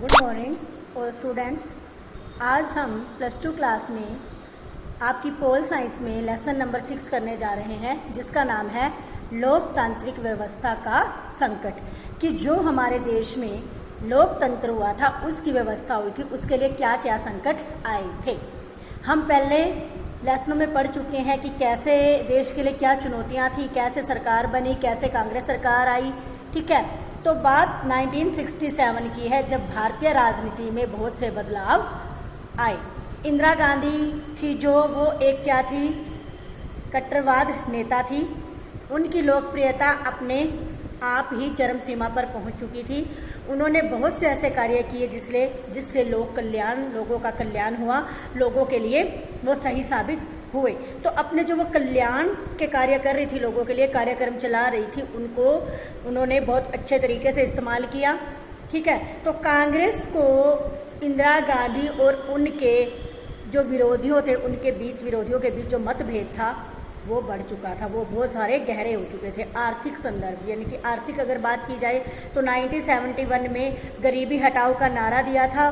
Good morning all students. आज हम +2 class में आपकी पोल साइंस में लेसन नंबर 6 करने जा रहे हैं, जिसका नाम है लोकतांत्रिक व्यवस्था का संकट। कि जो हमारे देश में लोकतंत्र हुआ था, उसकी व्यवस्था हुई थी, उसके लिए क्या क्या संकट आए थे। हम पहले लेसनों में पढ़ चुके हैं कि कैसे देश के लिए क्या चुनौतियां थी, कैसे सरकार बनी, कैसे कांग्रेस सरकार आई। ठीक है, तो बात 1967 की है, जब भारतीय राजनीति में बहुत से बदलाव आए। इंदिरा गांधी थी जो वो एक क्या थी, कट्टरवाद नेता थी। उनकी लोकप्रियता अपने आप ही चरम सीमा पर पहुंच चुकी थी। उन्होंने बहुत से ऐसे कार्य किए जिससे लोगों का कल्याण हुआ, लोगों के लिए वो सही साबित हुए। तो अपने जो वो कल्याण के कार्य कर रही थी, लोगों के लिए कार्यक्रम चला रही थी, उन्होंने बहुत अच्छे तरीके से इस्तेमाल किया। ठीक है, तो कांग्रेस को इंदिरा गांधी और उनके जो विरोधियों के बीच जो मतभेद था वो बढ़ चुका था, वो बहुत सारे गहरे हो चुके थे। आर्थिक संदर्भ यानी कि आर्थिक अगर बात की जाए तो 1971 में गरीबी हटाओ का नारा दिया था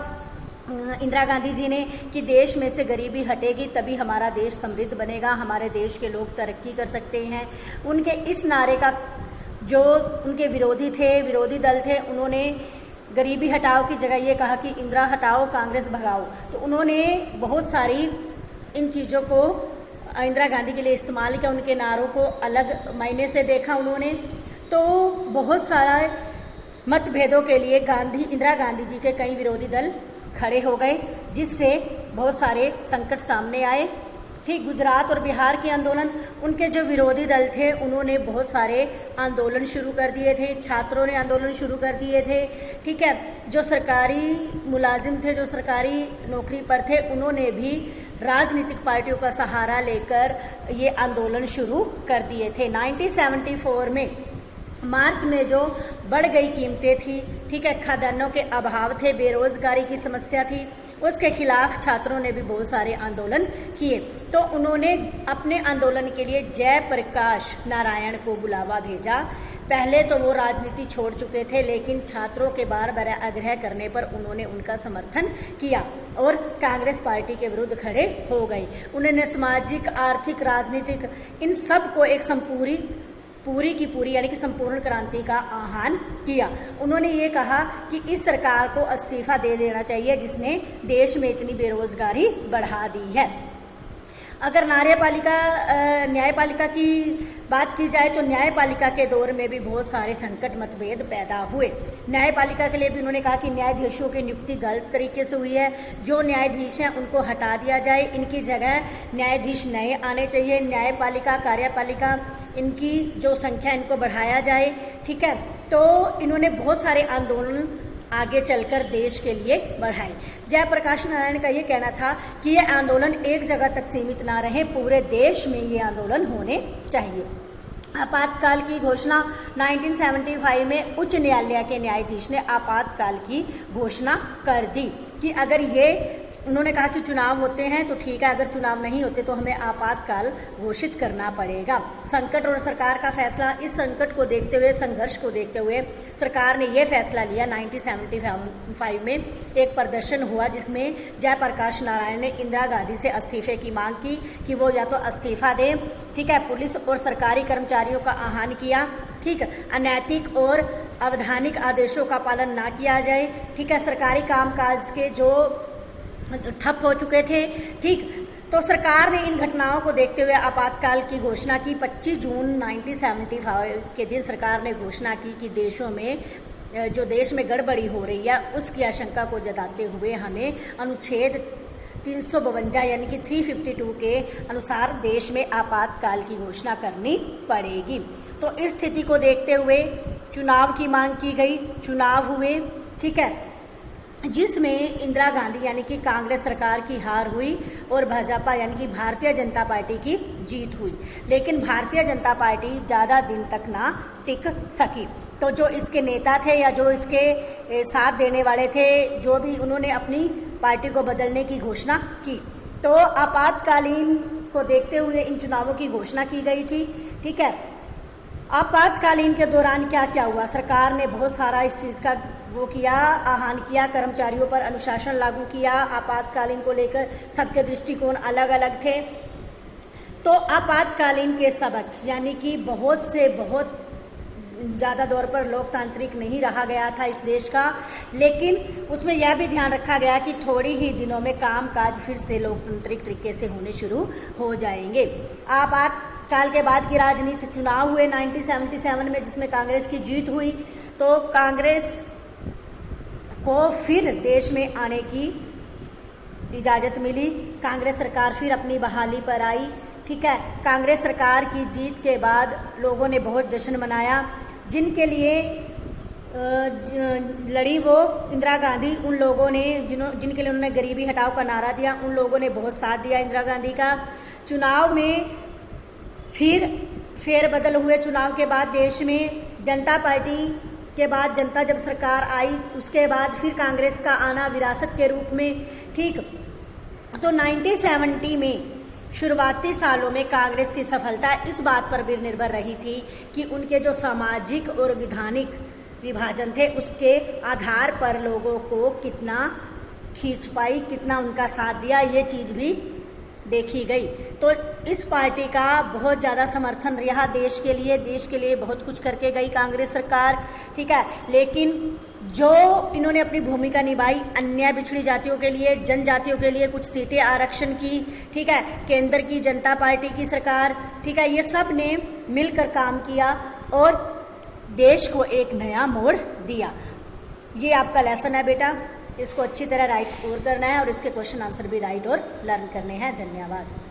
इंदिरा गांधी जी ने कि देश में से गरीबी हटेगी तभी हमारा देश समृद्ध बनेगा, हमारे देश के लोग तरक्की कर सकते हैं। उनके इस नारे का जो उनके विरोधी दल थे, उन्होंने गरीबी हटाओ की जगह ये कहा कि इंदिरा हटाओ कांग्रेस भगाओ। तो उन्होंने बहुत सारी इन चीज़ों को इंदिरा गांधी के लिए इस्तेमाल किया, उनके नारों को अलग मायने से देखा उन्होंने। तो बहुत सारा मतभेदों के लिए इंदिरा गांधी जी के कई विरोधी दल खड़े हो गए, जिससे बहुत सारे संकट सामने आए। ठीक, गुजरात और बिहार के आंदोलन, उनके जो विरोधी दल थे उन्होंने बहुत सारे आंदोलन शुरू कर दिए थे, छात्रों ने आंदोलन शुरू कर दिए थे। ठीक है, जो सरकारी मुलाजिम थे, जो सरकारी नौकरी पर थे, उन्होंने भी राजनीतिक पार्टियों का सहारा लेकर ये आंदोलन शुरू कर दिए थे। 1974 में मार्च में जो बढ़ गई कीमतें थी, ठीक है, खाद्यान्नों के अभाव थे, बेरोजगारी की समस्या थी, उसके खिलाफ छात्रों ने भी बहुत सारे आंदोलन किए। तो उन्होंने अपने आंदोलन के लिए जयप्रकाश नारायण को बुलावा भेजा। पहले तो वो राजनीति छोड़ चुके थे, लेकिन छात्रों के बार बार आग्रह करने पर उन्होंने उनका समर्थन किया और कांग्रेस पार्टी के विरुद्ध खड़े हो गए। उन्होंने सामाजिक, आर्थिक, राजनीतिक इन सब को एक पूरी की पूरी यानी कि संपूर्ण क्रांति का आह्वान किया। उन्होंने ये कहा कि इस सरकार को इस्तीफा दे देना चाहिए जिसने देश में इतनी बेरोजगारी बढ़ा दी है। अगर न्यायपालिका की बात की जाए तो न्यायपालिका के दौर में भी बहुत सारे संकट मतभेद पैदा हुए। न्यायपालिका के लिए भी उन्होंने कहा कि न्यायाधीशों की नियुक्ति गलत तरीके से हुई है, जो न्यायाधीश हैं उनको हटा दिया जाए, इनकी जगह न्यायाधीश नए आने चाहिए। न्यायपालिका, कार्यपालिका, इनकी जो संख्या इनको बढ़ाया जाए। ठीक है, तो इन्होंने बहुत सारे आंदोलन आगे चलकर देश के लिए बढ़ाए। जयप्रकाश नारायण का ये कहना था कि ये आंदोलन एक जगह तक सीमित ना रहे, पूरे देश में ये आंदोलन होने चाहिए। आपातकाल की घोषणा 1975 में उच्च न्यायालय के न्यायाधीश ने आपातकाल की घोषणा कर दी कि अगर उन्होंने कहा कि चुनाव होते हैं तो ठीक है, अगर चुनाव नहीं होते तो हमें आपातकाल घोषित करना पड़ेगा। संकट और सरकार का फैसला, इस संकट को देखते हुए, संघर्ष को देखते हुए सरकार ने यह फैसला लिया। 1975 में एक प्रदर्शन हुआ जिसमें जयप्रकाश नारायण ने इंदिरा गांधी से इस्तीफे की मांग की कि वो या तो इस्तीफा दें। ठीक है, पुलिस और सरकारी कर्मचारियों का आह्वान किया। ठीक, अनैतिक और अवैधानिक आदेशों का पालन ना किया जाए। ठीक है, सरकारी कामकाज के जो ठप हो चुके थे। ठीक, तो सरकार ने इन घटनाओं को देखते हुए आपातकाल की घोषणा की। 25 जून 1975 के दिन सरकार ने घोषणा की कि देश में गड़बड़ी हो रही है, उसकी आशंका को जताते हुए हमें अनुच्छेद 352 यानी कि 352 के अनुसार देश में आपातकाल की घोषणा करनी पड़ेगी। तो इस स्थिति को देखते हुए चुनाव की मांग की गई, चुनाव हुए। ठीक है, जिसमें इंदिरा गांधी यानी कि कांग्रेस सरकार की हार हुई और भाजपा यानी कि भारतीय जनता पार्टी की जीत हुई। लेकिन भारतीय जनता पार्टी ज़्यादा दिन तक ना टिक सकी। तो जो इसके नेता थे या जो इसके साथ देने वाले थे, जो भी, उन्होंने अपनी पार्टी को बदलने की घोषणा की। तो आपातकालीन को देखते हुए इन चुनावों की घोषणा की गई थी। ठीक है, आपातकालीन के दौरान क्या क्या हुआ, सरकार ने बहुत सारा इस चीज़ का वो किया, आह्वान किया, कर्मचारियों पर अनुशासन लागू किया। आपातकालीन को लेकर सबके दृष्टिकोण अलग अलग थे। तो आपातकालीन के सबक यानी कि बहुत से बहुत ज़्यादा दौर पर लोकतांत्रिक नहीं रहा गया था इस देश का, लेकिन उसमें यह भी ध्यान रखा गया कि थोड़ी ही दिनों में कामकाज फिर से लोकतांत्रिक तरीके से होने शुरू हो जाएंगे। आपातकाल के बाद की राजनीति, चुनाव हुए 1977 में जिसमें कांग्रेस की जीत हुई, तो कांग्रेस को फिर देश में आने की इजाज़त मिली। कांग्रेस सरकार फिर अपनी बहाली पर आई। ठीक है, कांग्रेस सरकार की जीत के बाद लोगों ने बहुत जश्न मनाया। जिनके लिए लड़ी वो इंदिरा गांधी, उन लोगों ने जिनके लिए उन्होंने गरीबी हटाओ का नारा दिया, उन लोगों ने बहुत साथ दिया इंदिरा गांधी का। चुनाव में फिर फेरबदल हुए। चुनाव के बाद देश में जनता पार्टी के बाद जनता जब सरकार आई, उसके बाद फिर कांग्रेस का आना विरासत के रूप में। ठीक, तो 1970 में शुरुआती सालों में कांग्रेस की सफलता इस बात पर भी निर्भर रही थी कि उनके जो सामाजिक और विधानिक विभाजन थे उसके आधार पर लोगों को कितना खींच पाई, कितना उनका साथ दिया, ये चीज़ भी देखी गई। तो इस पार्टी का बहुत ज़्यादा समर्थन रहा देश के लिए बहुत कुछ करके गई कांग्रेस सरकार। ठीक है, लेकिन जो इन्होंने अपनी भूमिका निभाई अन्य पिछड़ी जातियों के लिए, जनजातियों के लिए कुछ सीटें आरक्षण की, ठीक है, केंद्र की जनता पार्टी की सरकार, ठीक है, ये सब ने मिलकर काम किया और देश को एक नया मोड़ दिया। ये आपका लेसन है बेटा, इसको अच्छी तरह राइट और करना है और इसके क्वेश्चन आंसर भी राइट और लर्न करने हैं। धन्यवाद।